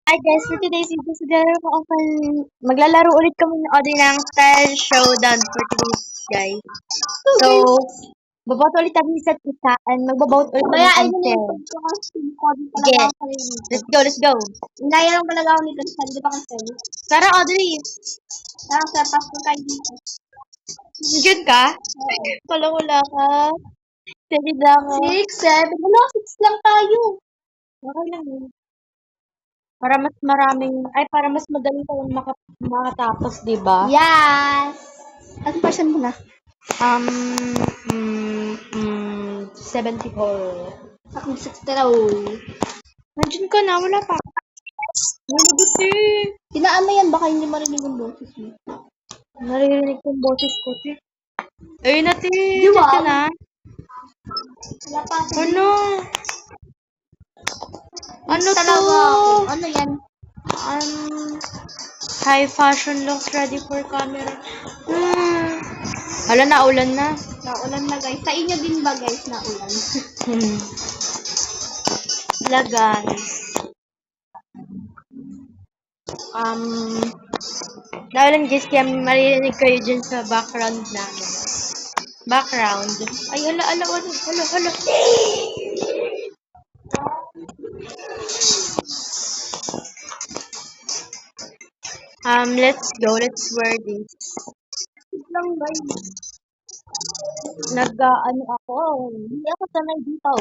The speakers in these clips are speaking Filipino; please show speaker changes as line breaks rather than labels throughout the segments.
Hi guys, for today's video, maglalaro ulit kami ng Audrey ng Style Showdown for today's guys. So, babout ulit kami sa isa and magbabout ulit kami
Kaya
ng
ayun yung
10.
pagkakasting ko. Di
Sige,
talaga ako sarili.
let's go.
Inaya lang talaga ako nito sa di ba kasi?
Tara Audrey,
Parang sa pas ko kayo dito.
nandiyan ka? Kala wala ka. Sige lang ako.
6, 7. Wala, 6 lang tayo.
Okay lang yun. Para mas maraming, para mas madali tayong makatapos, di ba?
Yes. Anong person mo na?
74.
Ako 6 na raw.
Nandiyan ka na, wala pa. Nalabot eh.
Tinaan mo yan, baka hindi marinig yung boses mo.
Naririnig kong boses ko, te. Ayun na, te.
Di
Diyan
ba?
ka na.
Wala pa ako.
Ano? Ano to?
Talaga ako. Ano yan?
High fashion looks ready for camera. Hala, naulan na.
Naulan na guys. Sa inyo din ba guys, naulan?
Hala, guys. Naulan guys, kaya maririnig kayo dyan sa background namin. Background. Ay, hala. Let's go. Let's wear this.
Lang guys.
Nag-ano ako. Hindi ako sanay dito.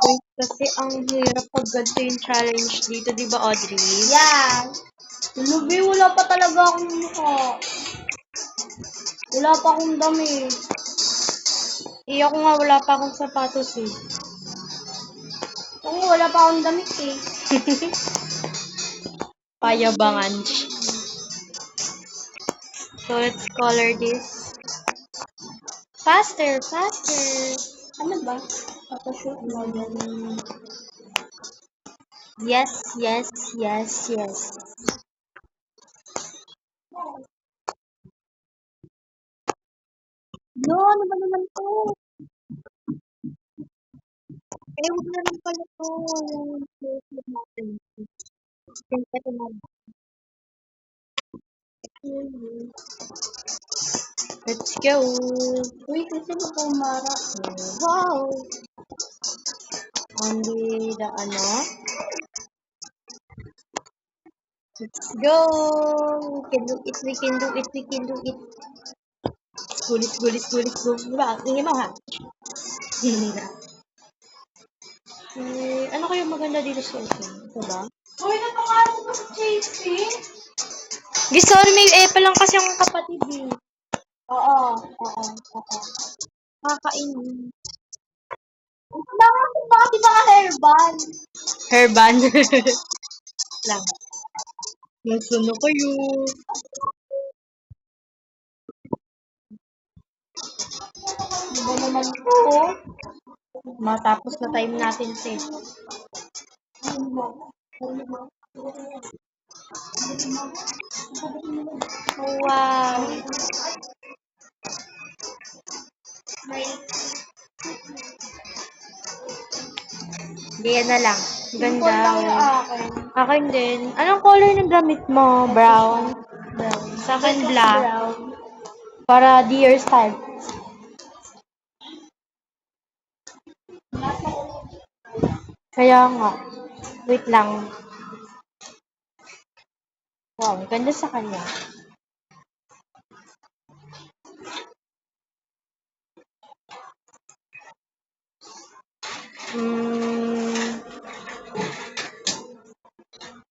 Wait, kasi ang hirap pag ganito yung challenge dito, di ba Audrey?
Yan. Lubi, wala pa talaga akong mukha. Wala pa akong damit.
Ako nga, wala pa akong sapatos eh.
Oo, wala pa akong damit eh.
Payabangan. So, let's color this. Faster.
Ano ba? Photoshoot mo yan.
Yes.
No, ano ba naman to?
Huwag na lang pala to. Yung Facebook natin. Ito na. Let's go.
Uy, kasi ba pumara?
Wow. Only the ano. Let's go. We can do it. Let's go. Diba? Tingin mo ha. Ano kayo maganda dito sa ito? Ito ba?
Uy, napangalan mo sa JC?
Sorry, may lang kasi ang kapatid eh.
Oo.
Kakainin.
Bakit di ba hairband?
Hairband. Lang. Nagsuno kayo.
Di ba naman po?
Matapos na time natin sis. Wow. Diyan na lang. Ganda. Akin din. Anong color ng damit mo? Brown? Sa akin black. Para deer style. Kaya nga. Wait lang. Wow, ganda sa kanya.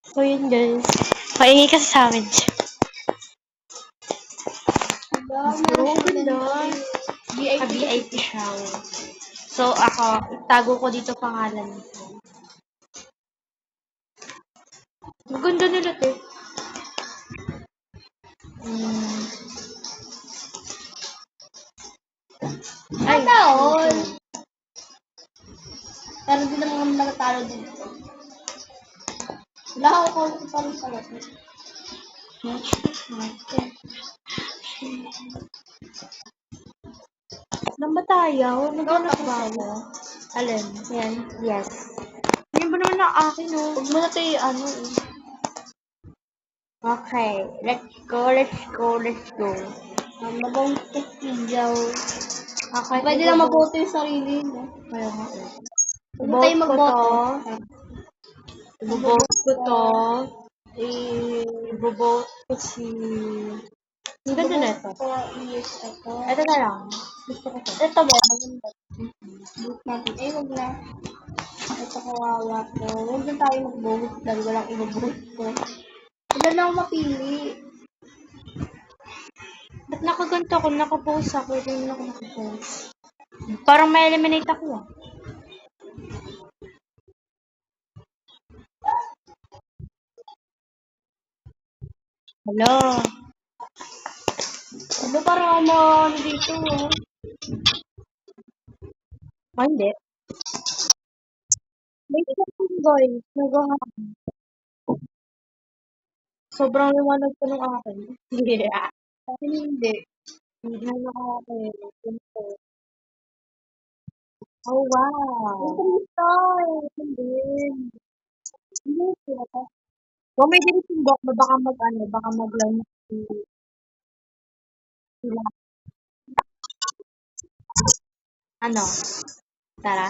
So yun guys. Paingay kasi sa amin. Ganda. VIP siya. So ako, itago ko dito pangalan nito. Ang ganda nila te.
Ay, taon. Pero hindi naman kami nagatalo dito. Wala ako pa rin sa lahat.
Nang ba tayo? Naghanap ba ako? Alin?
Yan.
Yes. Hindi ba naman ang akin, no?
Huwag mo na tayo ano.
Okay. Let's go, let's go, let's go.
Mabang tukiyaw.
Okay,
Pwede lang maboto yung sarili mo.
Kaya nga.
Huwag mo tayo
Vote ko
magboto.
to. Ibobote ko to. Ibobote ko si... Ang ganda na ito.
Yes, ito.
Ito na lang. Gusto ko to.
Ito ba? Maganda. Boot natin. Eh, huwag na. Ito kawawa ko. Huwag na tayo mag-vote dahil walang i-vote ko. Wala na ako mapili.
Ba't nakaganto ako? Nakapost ako. Hindi ako nakapost. Parang may eliminate ako ah. Hello.
Ano parang ano dito, oh.
Ah, hindi. May isang guys. Nagawa. Sobrang liwanag ko nung akin. Yeah.
Kasi hindi.
Hindi na ako. Ganito. Oh, wow.
Hindi.
Hindi sila. Kung may dinisimbok na baka mag-line sila. Ano? Tara.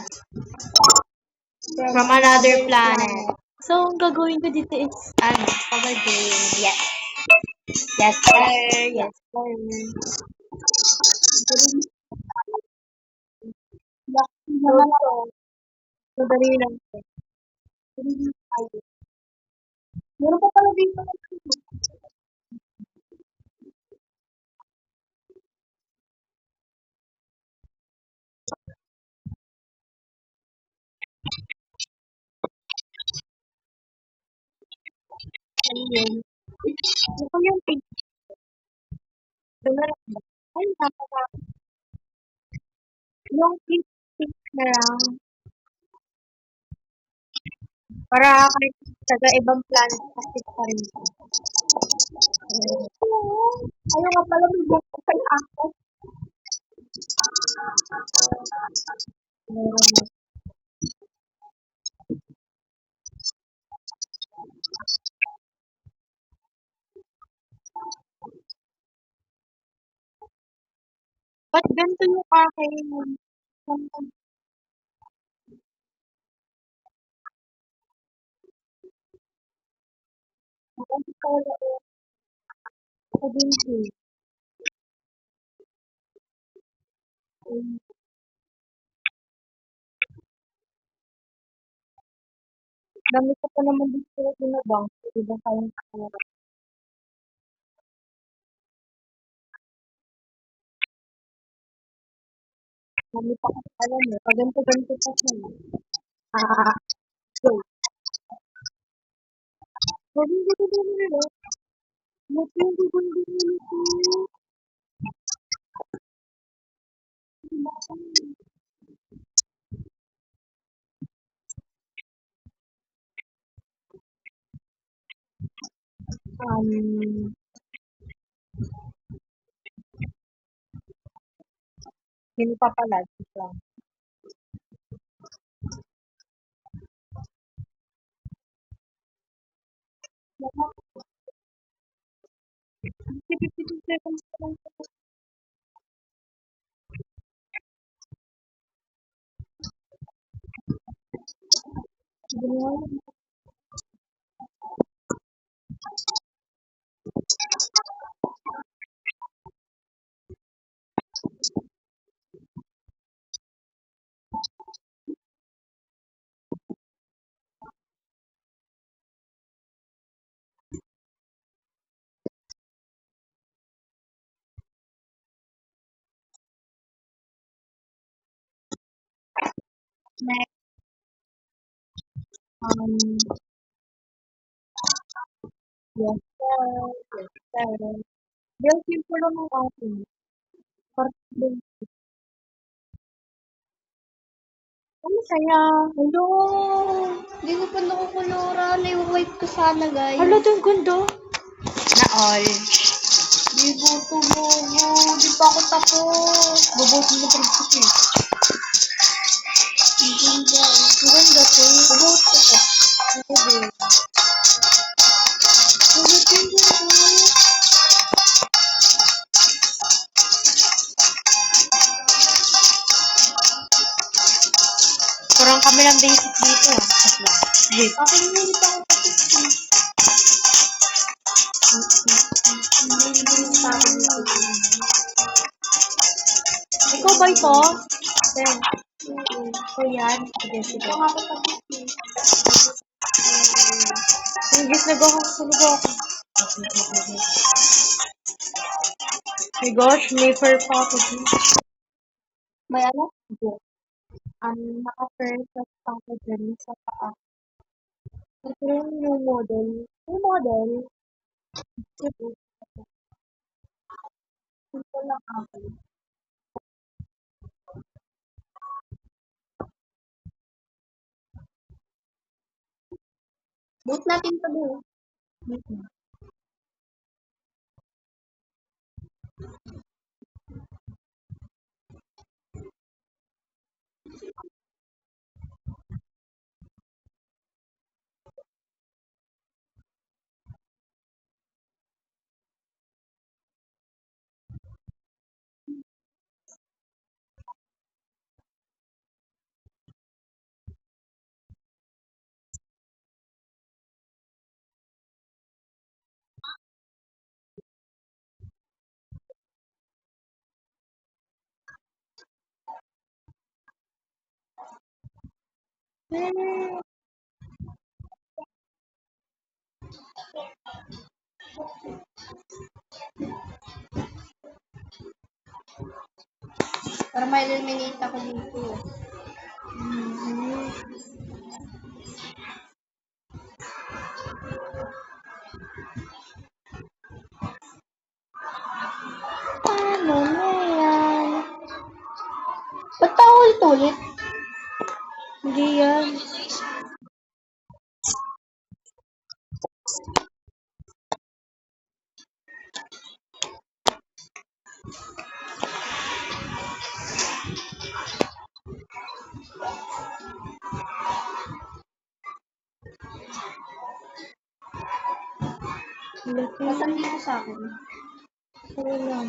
From another planet. So, ang gagawin ko dito is, cover game. Yes. Yes, sir. Yes, sir.
Naman ako.
Madali lang.
Meron pa pala dito.
Ayun. Ito yung pink. Ito na lang. Ay, napaka. Yung pink na lang. Para kahit taga ibang planet kasi pa rin.
Ayaw nga pala may book pa yung ako.
Ba't ganito yung akin? Ako din siya. Dami ko pa naman dito na bang. Diba kayong kakura? Dami pa kasi alam eh. Pag ganito pa siya. So. Sabi ko na nila. Hindi pa pala. Lang. Seconds pa lang. Next. Yes, sir. Yes, sir. Very simple lang ang akin. Parang ano saya?
Hello! Hindi ko pa nakukuluran. I-wipe ko sana, guys.
Hala, ito yung gundo. Na all.
Di boto mo. Di pa ako tapos.
Bubutin mo pa rin
Di
Dami ng basic dito. Wait.
Okay, nililip ako sa 50. Nililip pa ako dito.
Ikaw ba ito? Then,
Oo.
so yan. Sige, sige.
Ito nga ako sa 50.
Ingis na ako. Sunog ako. My gosh, may fur pa ako dito.
May ano?
Naka-perfect pa ako dyan sa paa. Ito yung new model. New model. Sige.
Ito lang ako. Boot natin ito doon. Para may eliminate ako dito.
Paano na yan?
Ba't pa ulit-ulit?
Hindi yan.
Nasaan dito sa akin?
Wala.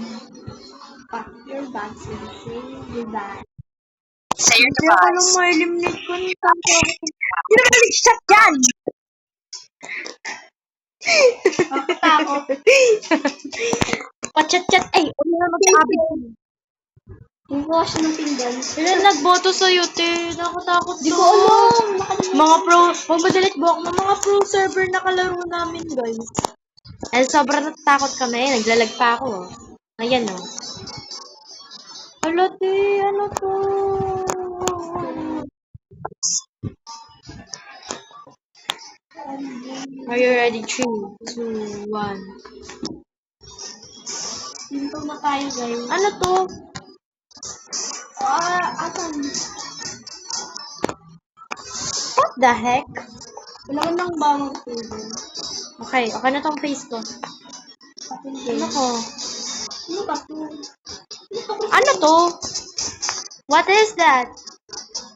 Pack your bags and say goodbye.
Hindi ako nung ma-eliminate ko ni Santo. Hindi naman nag-shot yan!
Nakatakot.
Pachat-chat. Ay, ano na mag-abit.
Hindi ko siya ng pinggan.
Ilan nagboto sa'yo, te? Nakatakot
Di
to.
ko alam. Nakalimutan.
Mga pro, kung madalit buhok ng mga pro server na kalaro namin, guys. Ay, sobrang natatakot kami. Naglalag pa ako. Oh. Ayan, oh. Hala, te. Ano to? Are you ready? 3, 2, 1.
Dito na tayo, guys.
Ano to?
Asan?
What the heck?
Wala man lang bawang tubo.
Okay, okay na tong face ko.
Atin
Ano
din.
ko?
Ano ba to?
Ano to? What is that?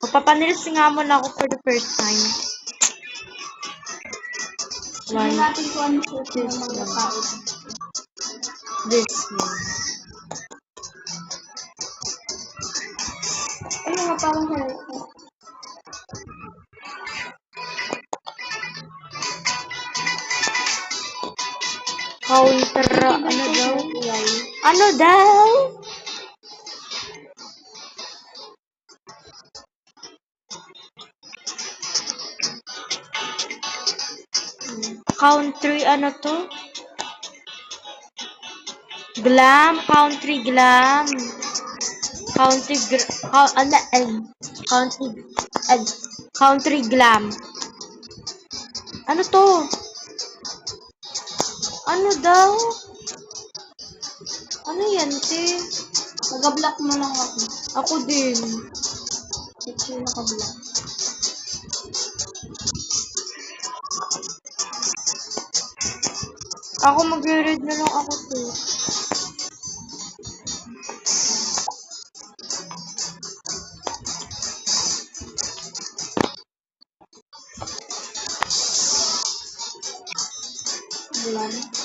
Magpapanils nga mo na ako for the first time.
Tignan
One,
natin kung ano suot ng
this
mga
one.
tao.
This one.
Ano nga parang hair ko?
Counter, ano daw?
Why?
Ano daw? Country, ano to? Glam, country glam. Country, country glam. Ano to? Ano daw? Ano yan, te?
Nag-block mo lang ako.
Ako din.
Ito yung naka-block.
Ako magre-read na lang ako, te.
Bulan.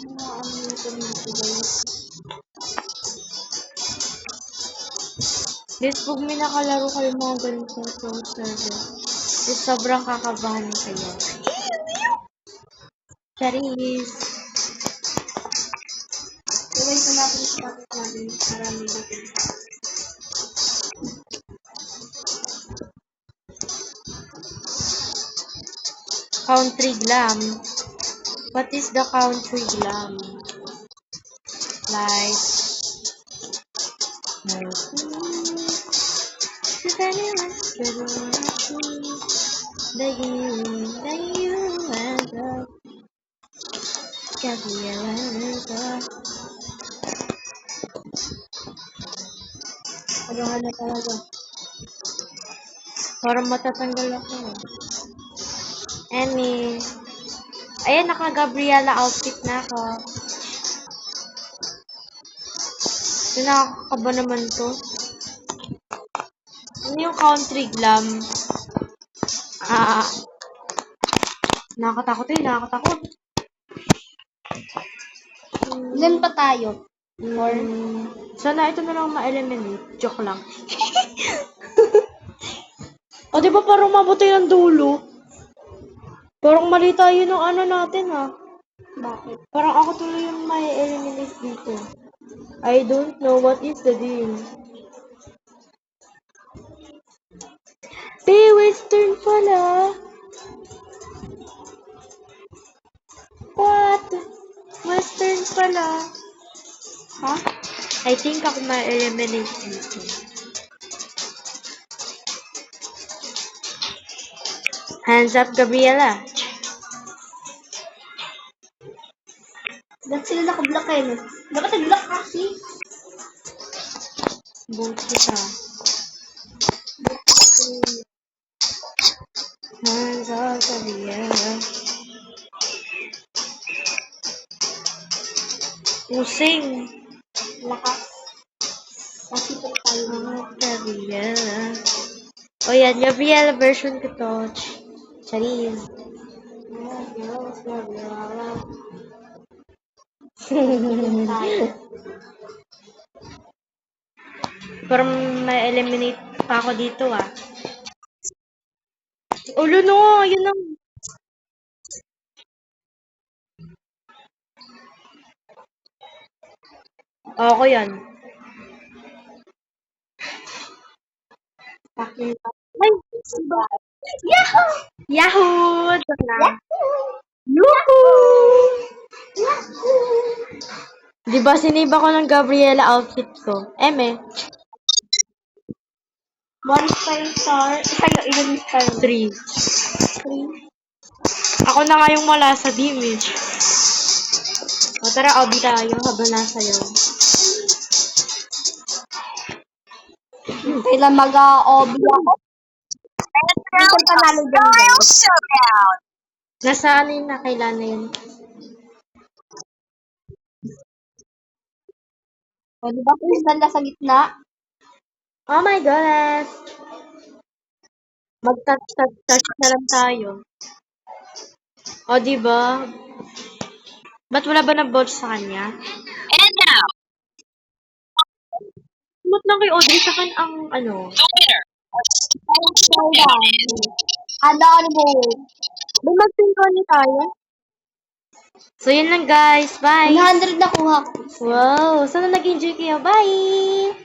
Ano yung community guys?
Guys, pag may nakalaro kayo mga ganito sa server, sobrang kakabahan kayo. Charis!
Gawin ko natin yung status natin para may dating.
Country glam. What is the country glam? Like, if anyone's gonna that you and love, Gabriella and love.
Pagahan na talaga.
Parang matatanggal ako. Emmy. Ayan, naka-Gabriela outfit na ako. Nakakaba naman to. Ano yung country glam? Nakakatakot nakakatakot.
Ilan pa tayo?
Sana ito na lang ma-eliminate. Joke lang. O, di ba parang mabuti ng dulo? Parang mali tayo ng ano natin, ha?
Bakit?
Parang ako tuloy yung ma-eliminate dito. I don't know what is the deal. Western pala. What? Western pala.
Ha?
I think ako ma-eliminate dito. Hands up, Gabriela.
Ba't sila naka-block kayo? No? Dapat nag-block kasi.
Boot kita. Hands up, Gabriela. Using.
Lakas. Kasi po tayo.
Gabriela. O yan, Gabriela version ko to. Charis. Pero may eliminate pa ako dito, ah. Ulo no, yun ang... Ako yan.
Akin lang.
Ay, diba? Yahoo! Yahoo! Joke lang. Yahoo! Diba siniba ko ng Gabriela outfit ko? Eme?
1 star. Sa'yo, ilan star?
3.
3.
Ako na nga yung wala sa damage. O tara, obi tayo habang nasa yun.
Kailan mag-OB ako? Hindi ko panalo dyan, guys.
Nasa ano yun na kailan na yun?
O, di ba crystal na sa gitna?
Oh my goodness! Mag-touch na lang tayo. O, diba? Ba't wala ba nag-vote sa kanya?
And now,
Ba't lang kay Audrey sa kan ang ano?
the winner of Style
Hold
Showdown
on.
is
Ano mo?
Ba mag-synchrony tayo? So, yun lang guys. Bye!
100 na kuha ko.
Wow! Sana nag-enjoy kayo. Bye!